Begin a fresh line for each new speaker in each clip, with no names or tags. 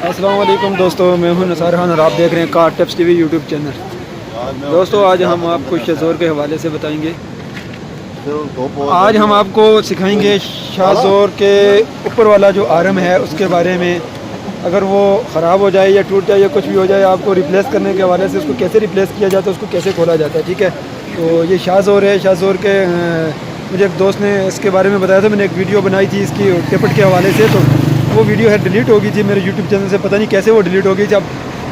अस्सलाम वालेकुम दोस्तों, मैं हूं निसार खान और आप देख रहे हैं car tips TV YouTube channel. दोस्तों आज हम आपको शाहज़ोर के हवाले से बताएंगे। आज हम आपको सिखाएंगे शाहज़ोर के ऊपर वाला जो आर्म है उसके बारे में। अगर वो ख़राब हो जाए या टूट जाए या कुछ भी हो जाए, आपको रिप्लेस करने के हवाले से उसको कैसे रिप्लेस किया जाता है, उसको कैसे खोला जाता है। ठीक है, तो ये शाहज़ोर है। शाहज़ोर के मुझे एक दोस्त ने इसके बारे में बताया था, मैंने एक वीडियो बनाई थी इसकी टिपट के हवाले से। तो वो वीडियो है डिलीट हो गई थी मेरे यूट्यूब चैनल से, पता नहीं कैसे वो डिलीट हो गई। जब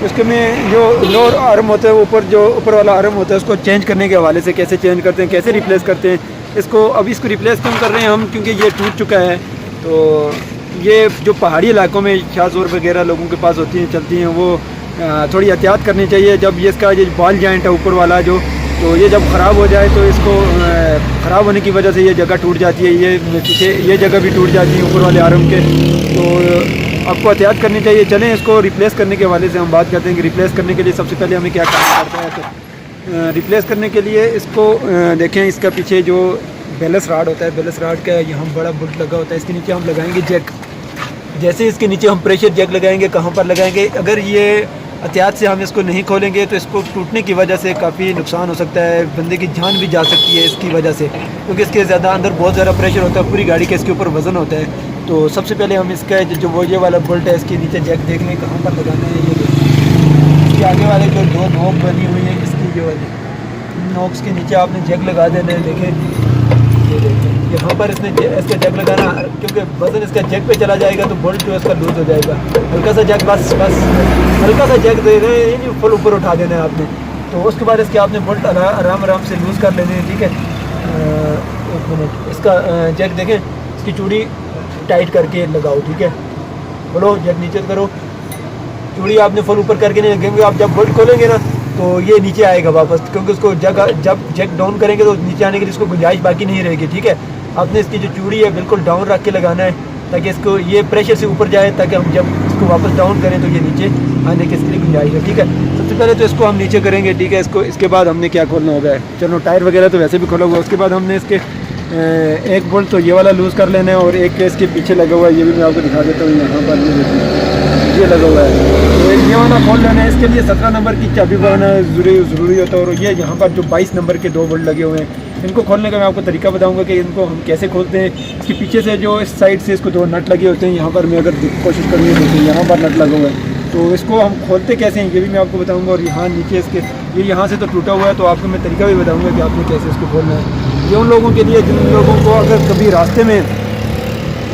उसके में जो लोअर आर्म होता है, ऊपर जो ऊपर वाला आर्म होता है, उसको चेंज करने के हवाले से कैसे चेंज करते हैं, कैसे रिप्लेस करते हैं इसको। अभी इसको रिप्लेस क्यों कर रहे हैं हम, क्योंकि ये टूट चुका है। तो ये जो पहाड़ी इलाकों में शाहज़ोर वगैरह लोगों के पास होती हैं, चलती हैं, वो थोड़ी एहतियात करनी चाहिए। जब ये इसका ये बॉल जॉइंट है ऊपर वाला जो, तो ये जब ख़राब हो जाए तो इसको ख़राब होने की वजह से ये जगह टूट जाती है, ये पीछे ये जगह भी टूट जाती है ऊपर वाले आर्म के। तो आपको एहतियात करनी चाहिए। चलें इसको रिप्लेस करने के हवाले से हम बात करते हैं कि रिप्लेस करने के लिए सबसे पहले हमें क्या करना पड़ता है। तो रिप्लेस करने के लिए इसको देखें, इसका पीछे जो बैलेंस राड होता है, बैलेंस राड का यहाँ बड़ा बुल्ट लगा होता है, इसके नीचे हम लगाएंगे जैक। जैसे इसके नीचे हम प्रेशर जैक लगाएंगे, कहाँ पर लगाएंगे, अगर ये एहतियात से हम इसको नहीं खोलेंगे तो इसको टूटने की वजह से काफ़ी नुकसान हो सकता है, बंदे की जान भी जा सकती है इसकी वजह से, क्योंकि इसके ज़्यादा अंदर बहुत ज़्यादा प्रेशर होता है, पूरी गाड़ी के इसके ऊपर वज़न होता है। तो सबसे पहले हम इसका जो वो ये वाला बोल्ट है, इसके नीचे जैक देख लें कहाँ पर लगाना है। ये इसके आगे वाले जो दो नोक बनी हुई है, इसकी जो वाली नोक्स के नीचे आपने जैक लगा देना है। देखें ये देखें, यहाँ पर इसने इसका जैक लगाना, क्योंकि वजन इसका जैक पे चला जाएगा तो बोल्ट जो है इसका लूज़ हो जाएगा। हल्का सा जैक, बस हल्का सा जैक दे रहे हैं, फुल ऊपर उठा देना है आपने। तो उसके बाद इसके आपने बोल्ट आराम आराम से लूज़ कर लेने हैं। ठीक है, एक मिनट, इसका जैक देखें, इसकी चूड़ी टाइट करके लगाओ। ठीक है, बोलो जैक नीचे करो, चूड़ी आपने फुल ऊपर करके नहीं लगेंगे। आप जब बोल्ट खोलेंगे ना तो ये नीचे आएगा वापस, क्योंकि उसको जब जैक डाउन करेंगे तो नीचे आने के लिए इसको गुंजाइश बाकी नहीं रहेगी। ठीक है, आपने इसकी जो चूड़ी है बिल्कुल डाउन रख के लगाना है, ताकि इसको ये प्रेशर से ऊपर जाए, ताकि हम जब इसको वापस डाउन करें तो ये नीचे आने की इसके लिए गुंजाइश है। ठीक है, सबसे पहले तो इसको हम नीचे करेंगे। ठीक है, इसके बाद हमने क्या खोलना होगा, चलो टायर वगैरह तो वैसे भी खोला हुआ है। उसके बाद हमने इसके एक बोल्ट तो ये वाला लूज़ कर लेना है, और एक इसके पीछे लगा हुआ है, ये भी मैं आपको दिखा देता हूँ। यहाँ पर ये लगा हुआ है, तो ये वाला खोल लेना है। इसके लिए 17 नंबर की चाबी बनाना ज़रूरी होता है। और ये यहाँ पर जो 22 नंबर के 2 बोल्ट लगे हुए हैं, इनको खोलने का मैं आपको तरीका बताऊंगा कि इनको हम कैसे खोलते हैं। इसके पीछे से जो इस साइड से इसको 2 नट लगे होते हैं, यहाँ पर मैं अगर कोशिश करूँगी तो यहाँ पर नट लगा हुआ है, तो इसको हम खोलते कैसे हैं ये भी मैं आपको बताऊँगा। और यहाँ नीचे इसके ये यहाँ से तो टूटा हुआ है, तो आपको मैं तरीका भी बताऊँगा कि आपने कैसे इसको खोलना है। ये उन लोगों के लिए जिन लोगों को अगर कभी रास्ते में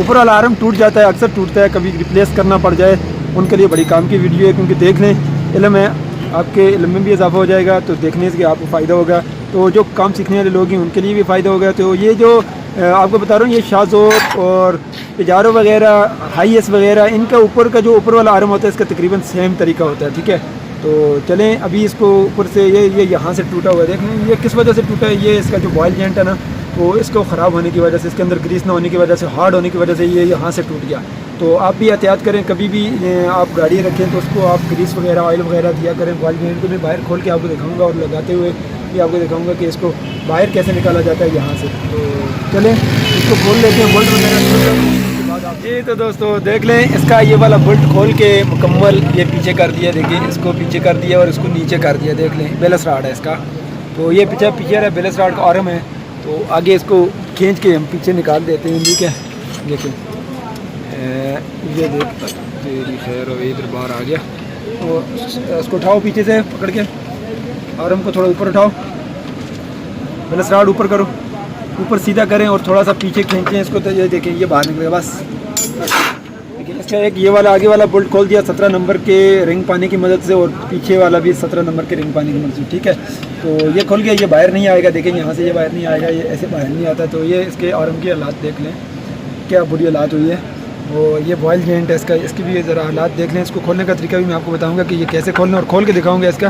ऊपर वाला आर्म टूट जाता है, अक्सर टूटता है, कभी रिप्लेस करना पड़ जाए, उनके लिए बड़ी काम की वीडियो है। क्योंकि देख लें, इल्म है, आपके इल्म में भी इजाफा हो जाएगा, तो देखने से आपको फ़ायदा होगा। तो जो काम सीखने वाले लोग हैं उनके लिए भी फ़ायदा होगा। तो ये जो आपको बता रहा हूँ, ये शाहज़ोर और पिजारो वगैरह, हाईएस वगैरह, इनका ऊपर का जो ऊपर वाला आर्म होता है, इसका तकरीबन सेम तरीका होता है। ठीक है, तो चलें अभी इसको ऊपर से ये यहाँ से टूटा हुआ है, देखें ये किस वजह से टूटा है। ये इसका जो बॉयल जॉइंट है ना, तो इसको ख़राब होने की वजह से, इसके अंदर ग्रीस ना होने की वजह से, हार्ड होने की वजह से ये यहाँ से टूट गया। तो आप भी एहतियात करें, कभी भी आप गाड़ी रखें तो उसको आप ग्रीस वगैरह, ऑयल वगैरह दिया करें। बॉयल जॉइंट को मैं बाहर खोल के आपको दिखाऊंगा, और लगाते हुए भी आपको दिखाऊंगा कि इसको बाहर कैसे निकाला जाता है यहाँ से। तो चलें इसको खोल लेते हैं, बोल्ट वगैरह जी। तो दोस्तों देख लें, इसका ये वाला बोल्ट खोल के मुकम्मल ये पीछे कर दिया। देखिए, इसको पीछे कर दिया और इसको नीचे कर दिया। देख लें, बैलेंस राड है इसका, तो ये पीछे है बैलेंस राड का आर्म है। तो आगे इसको खींच के हम पीछे निकाल देते हैं। ठीक है, देखिए ये देख, तेरी खैर हो, इधर बाहर आ गया। तो इसको उठाओ पीछे से पकड़ के, आर्म को थोड़ा ऊपर उठाओ, बैलेंस राड ऊपर करो, ऊपर सीधा करें और थोड़ा सा पीछे खींचें इसको। तो ये देखें, ये बाहर निकलेगा बस। देखिए, इसका एक ये वाला आगे वाला बोल्ट खोल दिया 17 नंबर के रिंग पाने की मदद से, और पीछे वाला भी 17 नंबर के रिंग पाने की मदद से। ठीक है, तो ये खुल गया, ये बाहर नहीं आएगा। देखें, यहाँ से ये बाहर नहीं आएगा, ये ऐसे बाहर नहीं आता। तो ये इसके आर्म की हालात देख लें, क्या बुरी हालात हुई है। और ये बॉयल जॉइंट है इसका, इसकी भी ज़रा हालात देख लें। इसको खोलने का तरीका भी मैं आपको बताऊँगा कि ये कैसे खोलना, और खोल के दिखाऊँगा इसका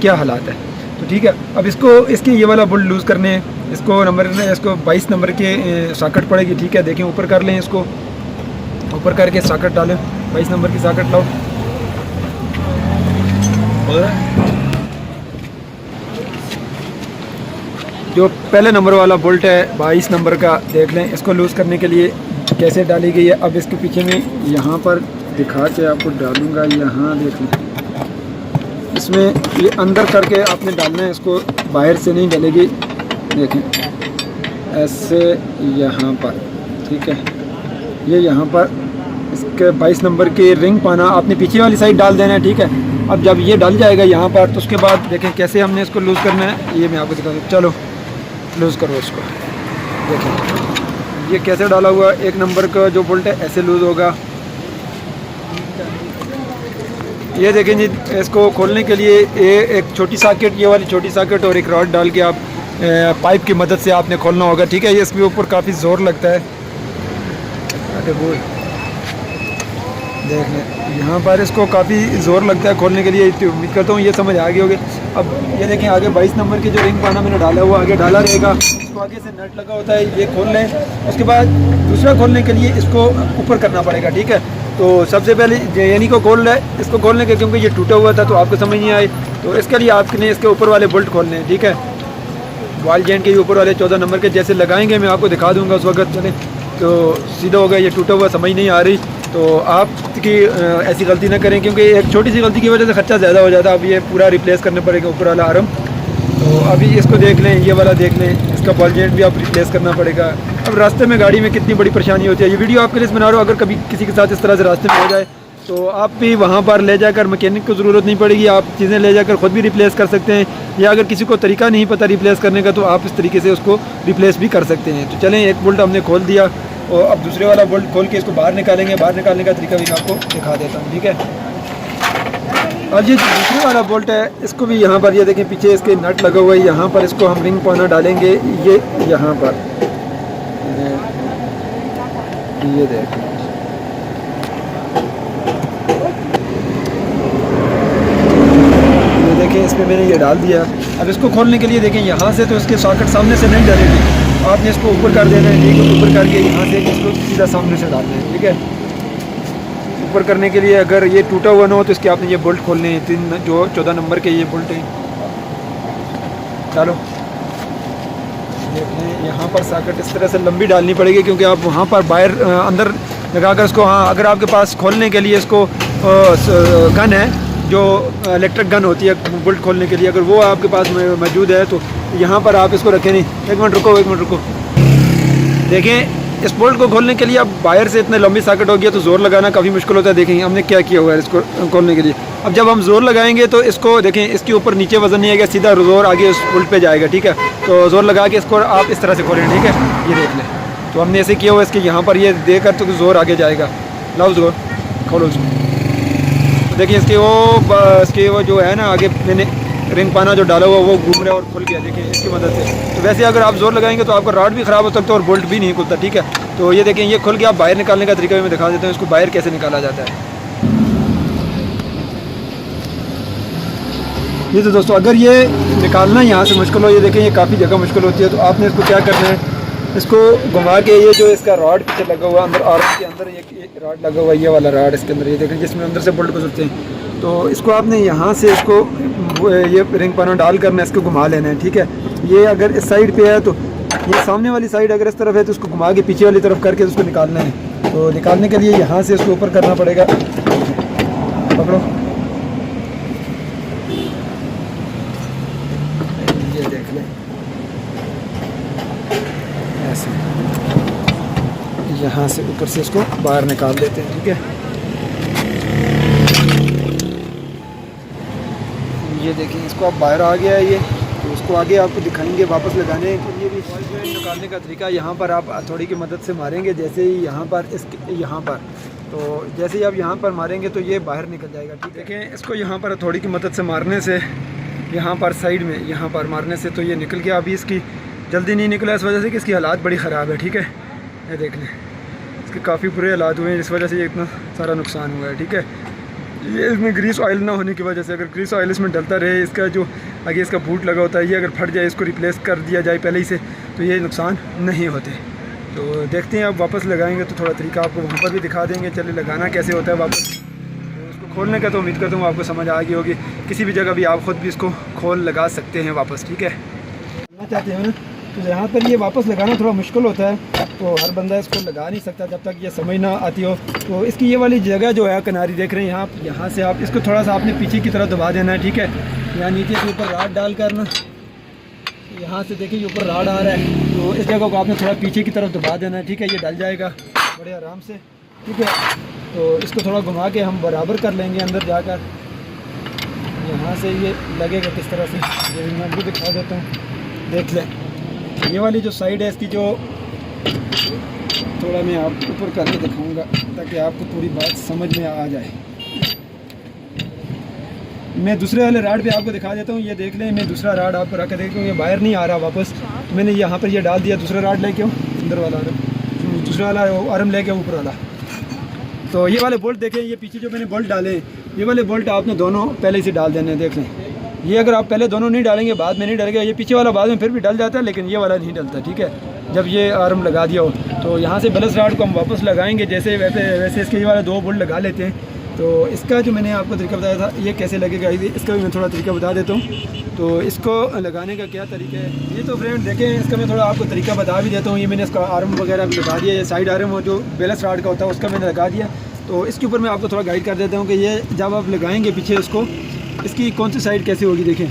क्या हालात है। तो ठीक है, अब इसको इसके ये वाला बोल्ट लूज़ करने हैं। इसको इसको 22 नंबर के सॉकेट पड़ेगी। ठीक है, देखें ऊपर कर लें, इसको ऊपर करके सॉकेट डालें, 22 नंबर की सॉकेट लाओ। और जो पहले नंबर वाला बोल्ट है 22 नंबर का, देख लें, इसको लूज़ करने के लिए कैसे डाली गई है। अब इसके पीछे में यहाँ पर दिखा के आपको डालूँगा। यहाँ देख लें, इसमें ये अंदर करके आपने डालना है, इसको बाहर से नहीं डलेगी। देखें ऐसे यहाँ पर, ठीक है। ये यहाँ पर इसके 22 नंबर की रिंग पाना आपने पीछे वाली साइड डाल देना है, ठीक है। अब जब ये डल जाएगा यहाँ पर, तो उसके बाद देखें कैसे हमने इसको लूज़ करना है, ये मैं आपको दिखा दूँ। चलो लूज़ करो इसको। देखें ये कैसे डाला हुआ, 1 नंबर का जो बोल्ट है ऐसे लूज़ होगा। ये देखें जी, इसको खोलने के लिए एक छोटी सॉकेट, ये वाली छोटी सॉकेट और एक रॉड डाल के आप पाइप की मदद से आपने खोलना होगा, ठीक है। ये इसके ऊपर काफ़ी ज़ोर लगता है। अरे बोल देख लें, यहाँ पर इसको काफ़ी ज़ोर लगता है खोलने के लिए। उम्मीद करता हूँ ये समझ आ गई होगी। अब ये देखें आगे 22 नंबर की जो रिंग पाना मैंने डाला हुआ आगे डाला रहेगा, इसको आगे से नट लगा होता है, ये खोल लें। उसके बाद दूसरा खोलने के लिए इसको ऊपर करना पड़ेगा, ठीक है। तो सबसे पहले यानी को खोल रहा है, इसको खोलने के क्योंकि ये टूटा हुआ था तो आपको समझ नहीं आई, तो इसके लिए आपने इसके ऊपर वाले बोल्ट खोलने हैं, ठीक है। वॉल जॉइंट के ऊपर वाले 14 नंबर के जैसे लगाएंगे, मैं आपको दिखा दूंगा उस वक्त। चले तो सीधा हो गया, ये टूटा हुआ समझ नहीं आ रही, तो आपकी ऐसी गलती ना करें, क्योंकि एक छोटी सी गलती की वजह से खर्चा ज़्यादा हो जाता है। अब ये पूरा रिप्लेस करना पड़ेगा ऊपर वाला आर्म। तो अभी इसको देख लें, ये वाला देख लें, इसका बॉल जॉइंट भी आप रिप्लेस करना पड़ेगा। अब रास्ते में गाड़ी में कितनी बड़ी परेशानी होती है, ये वीडियो आपके लिए बना रहा हूँ। अगर कभी किसी के साथ इस तरह से रास्ते में हो जाए तो आप भी वहाँ पर ले जाकर मैकेनिक को ज़रूरत नहीं पड़ेगी, आप चीज़ें ले जाकर ख़ुद भी रिप्लेस कर सकते हैं। या अगर किसी को तरीका नहीं पता रिप्लेस करने का, तो आप इस तरीके से उसको रिप्लेस भी कर सकते हैं। तो चलें, एक बोल्ट हमने खोल दिया और अब दूसरे वाला बोल्ट खोल के इसको बाहर निकालेंगे। बाहर निकालने का तरीका भी मैं आपको दिखा देता हूँ, ठीक है। और ये जो दूसरे वाला बोल्ट है, इसको भी यहाँ पर ये देखें पीछे इसके नट लगा हुआ है, यहाँ पर इसको हम रिंग पाना डालेंगे। ये यहाँ पर ये देखें, ये देखें इसमें मैंने ये डाल दिया। अब इसको खोलने के लिए देखें यहाँ से तो इसके सॉकेट सामने से नहीं डलेगी, आपने इसको ऊपर कर देना है, ठीक है। ऊपर करके यहाँ से इसको सीधा सामने से डालना है, ठीक है। ऊपर करने के लिए अगर ये टूटा हुआ ना हो तो इसके आपने ये बोल्ट खोलने हैं, 3 जो 14 नंबर के ये बोल्ट हैं। चलो देखें, यहाँ पर सॉकेट इस तरह से लंबी डालनी पड़ेगी, क्योंकि आप वहाँ पर बाहर अंदर लगाकर इसको, हाँ अगर आपके पास खोलने के लिए इसको गन है, जो इलेक्ट्रिक गन होती है बोल्ट खोलने के लिए, अगर वो आपके पास मौजूद है तो यहाँ पर आप इसको रखें। नहीं, एक मिनट रुको। देखें इस बोल्ट को खोलने के लिए अब बाहर से इतने लंबी सॉकेट हो गया तो ज़ोर लगाना काफ़ी मुश्किल होता है। देखेंगे हमने क्या किया हुआ है इसको खोलने के लिए। अब जब हम ज़ोर लगाएंगे तो इसको देखें, इसके ऊपर नीचे वज़न नहीं आएगा, सीधा ज़ोर आगे उस बोल्ट पे जाएगा, ठीक है। तो ज़ोर लगा के इसको आप इस तरह से खोलें, ठीक है। ये देख लें, तो हमने ऐसे किया हुआ है, इसके यहाँ पर ये देकर तो ज़ोर आगे जाएगा। लाओ ज़ोर खोलो उसको। तो देखिए इसके वो जो है ना, आगे मैंने रिंग पाना जो डाला हुआ वो घूम रहा है और खुल गया, देखिए इसकी मदद से। तो वैसे अगर आप ज़ोर लगाएंगे तो आपका रॉड भी ख़राब हो सकता है और बोल्ट भी नहीं खुलता, ठीक है। तो ये देखें ये खुल गया। आप बाहर निकालने का तरीका भी मैं दिखा देता हूँ, इसको बाहर कैसे निकाला जाता है। ये तो दोस्तों अगर ये निकालना यहाँ से मुश्किल हो, ये देखें ये काफ़ी जगह मुश्किल होती है, तो आपने इसको क्या करना है, इसको घुमा के ये जो इसका रॉड पीछे लगा हुआ अंदर आर्म के अंदर एक रॉड लगा हुआ है, ये वाला रॉड इसके अंदर, ये देखें जिसमें अंदर से बोल्ट गुजरते हैं। तो इसको आपने यहाँ से इसको ये रिंग पाना डाल कर इसको घुमा लेना है, ठीक है। ये अगर इस साइड पे है तो ये सामने वाली साइड अगर इस तरफ है तो उसको घुमा के पीछे वाली तरफ करके उसको निकालना है। तो निकालने के लिए यहाँ से इसको ऊपर करना पड़ेगा। पकड़ो, ये देख लें ऐसे, यहाँ से ऊपर से इसको बाहर निकाल देते हैं, ठीक है। ये देखिए इसको अब बाहर आ गया है ये, तो उसको आगे आपको दिखाएंगे वापस लगाने के लिए भी। बॉल जॉइंट निकालने का तरीका, यहाँ पर आप हथौड़ी की मदद से मारेंगे, जैसे ही यहाँ पर यहाँ पर, तो जैसे ही आप यहाँ पर मारेंगे तो ये बाहर निकल जाएगा, ठीक है। देखें इसको यहाँ पर हथौड़ी की मदद से मारने से, यहाँ पर साइड में यहाँ पर मारने से तो ये निकल गया। अभी इसकी जल्दी नहीं निकला इस वजह से कि इसकी हालात बड़ी ख़राब है, ठीक है। ये देख लें इसके काफ़ी बुरे हालात हुए हैं, जिस वजह से ये इतना सारा नुकसान हुआ है, ठीक है। ये इसमें ग्रीस ऑयल ना होने की वजह से, अगर ग्रीस ऑयल इसमें डलता रहे, इसका जो आगे इसका बूट लगा होता है, ये अगर फट जाए, इसको रिप्लेस कर दिया जाए पहले ही से, तो ये नुकसान नहीं होते। तो देखते हैं अब वापस लगाएंगे तो थोड़ा तरीका आपको वहाँ पर भी दिखा देंगे। चलिए लगाना कैसे होता है वापस, तो इसको खोलने का तो उम्मीद करता हूँ आपको समझ आ गई होगी। किसी भी जगह भी आप ख़ुद भी इसको खोल लगा सकते हैं वापस, ठीक है। करना चाहते हैं ना तो यहाँ पर ये वापस लगाना थोड़ा मुश्किल होता है, तो हर बंदा इसको लगा नहीं सकता जब तक ये समझ ना आती हो। तो इसकी ये वाली जगह जो है किनारी देख रहे हैं यहाँ से आप इसको थोड़ा सा आपने पीछे की तरफ दबा देना है, ठीक है। यहाँ नीचे के ऊपर राड डाल कर ना, यहाँ से देखिए ये ऊपर राड आ रहा है, तो इस जगह को आपने थोड़ा पीछे की तरफ दबा देना है, ठीक है। ये डल जाएगा बड़े आराम से, ठीक है। तो इसको थोड़ा घुमा के हम बराबर कर लेंगे अंदर जाकर। यहाँ से ये लगेगा किस तरह से, ये मैं आपको दिखा देता हूँ, देख लें। ये वाली जो साइड है इसकी, जो थोड़ा मैं आप ऊपर करके दिखाऊंगा ताकि आपको पूरी बात समझ में आ जाए। मैं दूसरे वाले राड पे आपको दिखा देता हूँ, ये देख लें। मैं दूसरा राड आपको रख के देखता हूँ, ये बाहर नहीं आ रहा वापस, तो मैंने यहाँ पर ये डाल दिया। दूसरा राड लेके अंदर वाला आर्म, दूसरा वाला आर्म लेके ऊपर वाला। तो ये वाले बोल्ट देखें, ये पीछे जो मैंने बोल्ट डाले, ये वाले बोल्ट आपने दोनों पहले से डाल देने, देख लें। ये अगर आप पहले दोनों नहीं डालेंगे बाद में नहीं डलेगा। ये पीछे वाला बाद में फिर भी डल जाता है, लेकिन ये वाला नहीं डलता, ठीक है, जब ये आर्म लगा दिया हो। तो यहाँ से बैलेंस राड को हम वापस लगाएंगे, जैसे वैसे इसके ये वाले 2 बोल्ट लगा लेते हैं। तो इसका जो मैंने आपको तरीका बताया था, ये कैसे लगेगा, इसका भी मैं थोड़ा तरीका बता देता हूँ। तो इसको लगाने का क्या तरीका है, ये तो फ्रेंड देखें, इसका मैं थोड़ा आपको तरीका बता भी देता हूँ। ये मैंने इसका आर्म वगैरह भी लगा दिया, ये साइड आर्म हो जो बैलेंस राड का होता है उसका मैंने लगा दिया। तो इसके ऊपर मैं आपको थोड़ा गाइड कर देता हूँ कि ये जब आप लगाएंगे पीछे इसको, इसकी कौन सी साइड कैसे होगी। देखें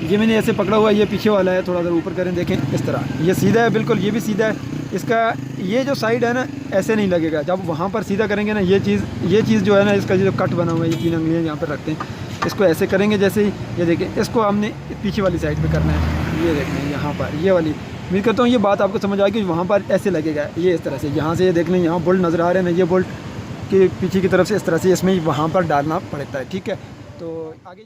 ये मैंने ऐसे पकड़ा हुआ है, ये पीछे वाला है, थोड़ा सा ऊपर करें, देखें इस तरह ये सीधा है बिल्कुल, ये भी सीधा है। इसका ये जो साइड है ना ऐसे नहीं लगेगा, जब वहाँ पर सीधा करेंगे ना, ये चीज़ जो है ना, इसका जो कट बना हुआ है, ये 3 अंगुलियाँ यहाँ पर रखते हैं, इसको ऐसे करेंगे जैसे ही, ये देखें, इसको हमने पीछे वाली साइड पे करना है। ये देखें यहाँ पर ये वाली, उम्मीद करता हूँ ये बात आपको समझ आएगी। वहाँ पर ऐसे लगेगा, ये इस तरह से, यहाँ से ये देख लें, यहाँ बोल्ट नज़र आ रहे हैं ना, ये बोल्ट के पीछे की तरफ से इस तरह से इसमें वहाँ पर डालना पड़ता है, ठीक है। तो आगे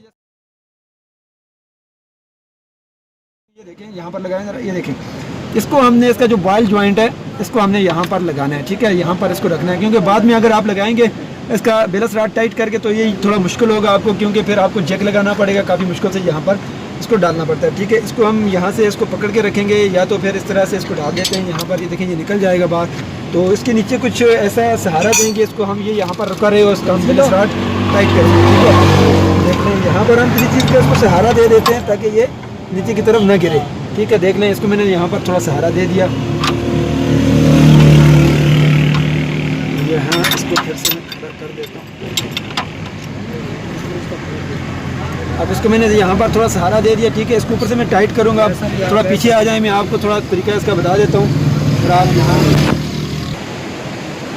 ये देखें यहाँ पर लगाएं जरा, ये देखें, इसको हमने, इसका जो बॉयल जॉइंट है इसको हमने यहाँ पर लगाना है, ठीक है, यहाँ पर इसको रखना है, क्योंकि बाद में अगर आप लगाएंगे इसका बैलेंस राड टाइट करके तो ये थोड़ा मुश्किल होगा आपको, क्योंकि फिर आपको जैक लगाना पड़ेगा, काफ़ी मुश्किल से यहाँ पर इसको डालना पड़ता है, ठीक है। इसको हम यहाँ से इसको पकड़ के रखेंगे, या तो फिर इस तरह से इसको डाल देते हैं यहाँ पर, ये देखें ये निकल जाएगा बाहर। तो इसके नीचे कुछ ऐसा सहारा देंगे इसको हम, ये यहाँ पर रखा रहेगा, उसका हम बैलेंस राड टाइट करेंगे, ठीक है। देख लें यहाँ पर हम किसी चीज़ का इसको सहारा दे देते हैं ताकि ये नीचे की तरफ न गिरे, ठीक है। देख लें इसको मैंने यहाँ पर थोड़ा सहारा दे दिया, यहाँ इसको फिर से मैं खड़ा कर देता हूँ। अब इसको मैंने यहाँ पर थोड़ा सहारा दे दिया, ठीक है। इसको ऊपर से मैं टाइट करूँगा, अब थोड़ा पीछे आ जाए, मैं आपको थोड़ा तरीका इसका बता देता हूँ फिर आप यहाँ।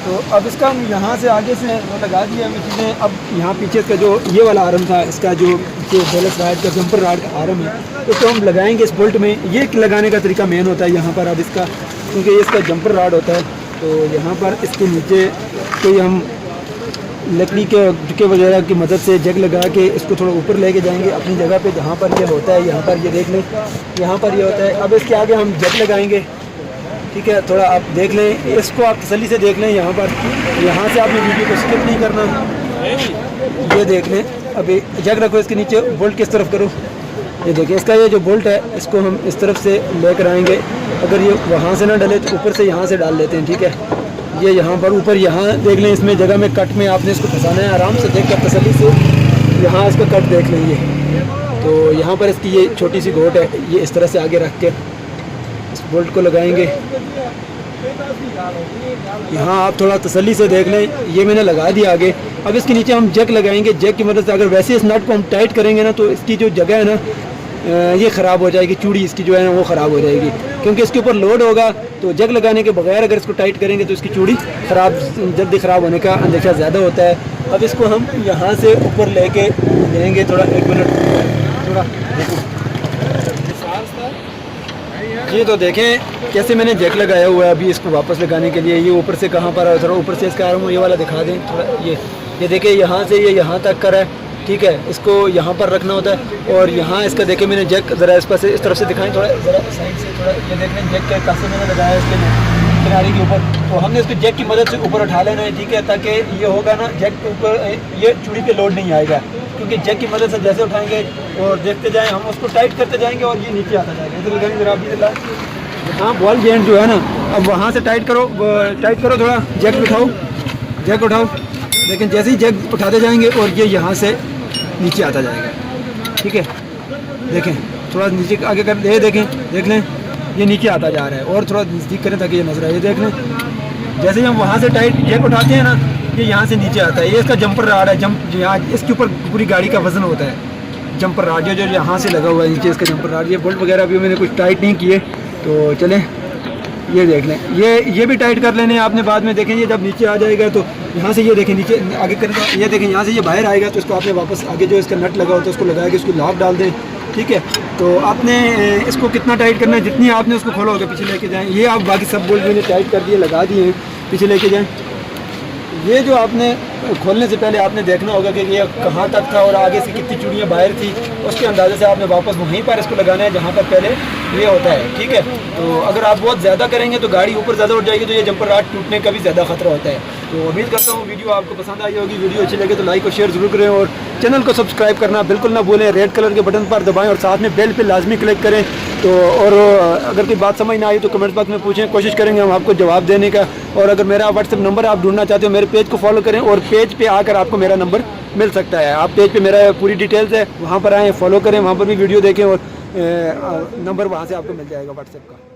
तो अब इसका हम यहाँ से आगे से लगा दिया हमें चीज़ें। अब यहाँ पीछे इसका जो ये वाला आर्म था, इसका जो बैलेंस राड का जंपर राड का आर्म है, तो हम लगाएंगे इस बोल्ट में। ये लगाने का तरीका मेन होता है यहाँ पर अब इसका, क्योंकि ये इसका जंपर राड होता है। तो यहाँ पर इसके नीचे कोई हम लकड़ी के झुके वगैरह की मदद से जग लगा के इसको थोड़ा ऊपर लेके जाएंगे अपनी जगह पे, जहाँ पर ये होता है। यहाँ पर ये देख लें, यहाँ पर ये होता है। अब इसके आगे हम जग लगाएंगे, ठीक है। थोड़ा आप देख लें, इसको आप तसल्ली से देख लें यहाँ पर, यहाँ से आपने वीडियो को स्किप नहीं करना। ये देख लें, अभी जग रखो, इसके नीचे बोल्ट किस तरफ करो, ये देखिए इसका ये जो बोल्ट है इसको हम इस तरफ से लेकर आएंगे। अगर ये वहाँ से ना डले तो ऊपर से यहाँ से डाल लेते हैं, ठीक है। ये यहाँ पर ऊपर, यहाँ देख लें, इसमें जगह में कट में आपने इसको फंसाना है, आराम से देख कर तसल्ली से यहाँ इसका कट देख लेंगे। तो यहाँ पर इसकी ये छोटी सी गोट है, ये इस तरह से आगे रख के इस बोल्ट को लगाएंगे। यहाँ आप थोड़ा तसल्ली से देख लें, ये मैंने लगा दिया आगे। अब इसके नीचे हम जैक लगाएंगे, जैक की मदद से अगर वैसे इस नट को हम टाइट करेंगे ना, तो इसकी जो जगह है ना ये ख़राब हो जाएगी, चूड़ी इसकी जो है ना वो ख़राब हो जाएगी, क्योंकि इसके ऊपर लोड होगा। तो जग लगाने के बगैर अगर इसको टाइट करेंगे तो इसकी चूड़ी जल्दी ख़राब होने का अंदेशा ज़्यादा होता है। अब इसको हम यहाँ से ऊपर लेके देंगे, थोड़ा 1 मिनट थोड़ा ये तो देखें कैसे मैंने जैक लगाया हुआ है। अभी इसको वापस लगाने के लिए ये ऊपर से कहाँ पर है, थोड़ा ऊपर से इसका आर्म ये वाला दिखा दें थोड़ा। ये देखें यहाँ से ये यहाँ तक कर है, ठीक है। इसको यहाँ पर रखना होता है। और यहाँ इसका देखें मैंने जैक ज़रा इस पर से इस तरफ से दिखाएं, थोड़ा ज़रा साइड से थोड़ा, ये देख लें जैक के कासे मैंने लगाया है इसके किनारे के ऊपर। तो हमने इसको जैक की मदद से ऊपर उठा लेना है, ठीक है, ताकि ये होगा ना जैक के ऊपर ये चूड़ी पे लोड नहीं आएगा, क्योंकि जैक की मदद से जैसे उठाएंगे और देखते जाएँ हम उसको टाइट करते जाएंगे और ये नीचे आता जाएगा। इधर लगाएंगे जरा अभी, हाँ बॉल जॉइंट जो है ना, अब वहाँ से टाइट करो थोड़ा, जैक उठाओ। लेकिन जैसे ही जैक उठाते जाएंगे और ये यहाँ से नीचे आता जाएगा, ठीक है। देखें थोड़ा नीचे आगे कर देखें, देख लें ये नीचे आता जा रहा है। और थोड़ा नज़दीक करें ताकि ये नजर आए। ये देख लें, जैसे ही हम वहाँ से टाइट जेक उठाते हैं ना, ये यहाँ से नीचे आता है। ये इसका जंपर राड है, जंप यहाँ इसके ऊपर पूरी गाड़ी का वजन होता है। जंपर राड जो यहाँ से लगा हुआ है नीचे, इसका जंपर राड। ये बोल्ट वगैरह भी मैंने कुछ टाइट नहीं किए, तो चलें ये देख लें। ये भी टाइट कर लेने आपने, बाद में देखेंगे जब नीचे आ जाएगा तो यहाँ से ये देखें नीचे आगे करें तो ये देखें यहाँ से ये बाहर आएगा, तो इसको आपने वापस आगे जो इसका नट लगा होता है उसको लगा के उसको लॉक डाल दें, ठीक है। तो आपने इसको कितना टाइट करना है, जितनी आपने उसको खोला होगा पीछे लेके जाएँ। ये आप बाकी सब बोल्ट मैंने टाइट कर दिए, लगा दिए हैं, पीछे लेके जाएँ। ये जो आपने खोलने से पहले आपने देखना होगा कि ये कहाँ तक था और आगे से कितनी चूड़ियाँ बाहर थी, उसके अंदाजे से आपने वापस वहीं पर इसको लगाना है जहाँ पर पहले ये होता है, ठीक है। तो अगर आप बहुत ज़्यादा करेंगे तो गाड़ी ऊपर ज़्यादा उठ जाएगी, तो ये जंपर राड टूटने का भी ज़्यादा खतरा होता है। तो उम्मीद करता हूँ वीडियो आपको पसंद आई होगी। वीडियो अच्छी लगे तो लाइक और शेयर ज़रूर करें और चैनल को सब्सक्राइब करना बिल्कुल ना भूलें। रेड कलर के बटन पर दबाएं और साथ में बेल पे लाजमी क्लिक करें। तो और अगर कोई बात समझ ना आई तो कमेंट बॉक्स में पूछें, कोशिश करेंगे हम आपको जवाब देने का। और अगर मेरा व्हाट्सएप नंबर आप ढूंढना चाहते हो, मेरे पेज को फॉलो करें और पेज पे आकर आपको मेरा नंबर मिल सकता है। आप पेज पे मेरा पूरी डिटेल्स है, वहाँ पर आएँ, फॉलो करें, वहाँ पर भी वीडियो देखें और नंबर वहाँ से आपको मिल जाएगा व्हाट्सएप का।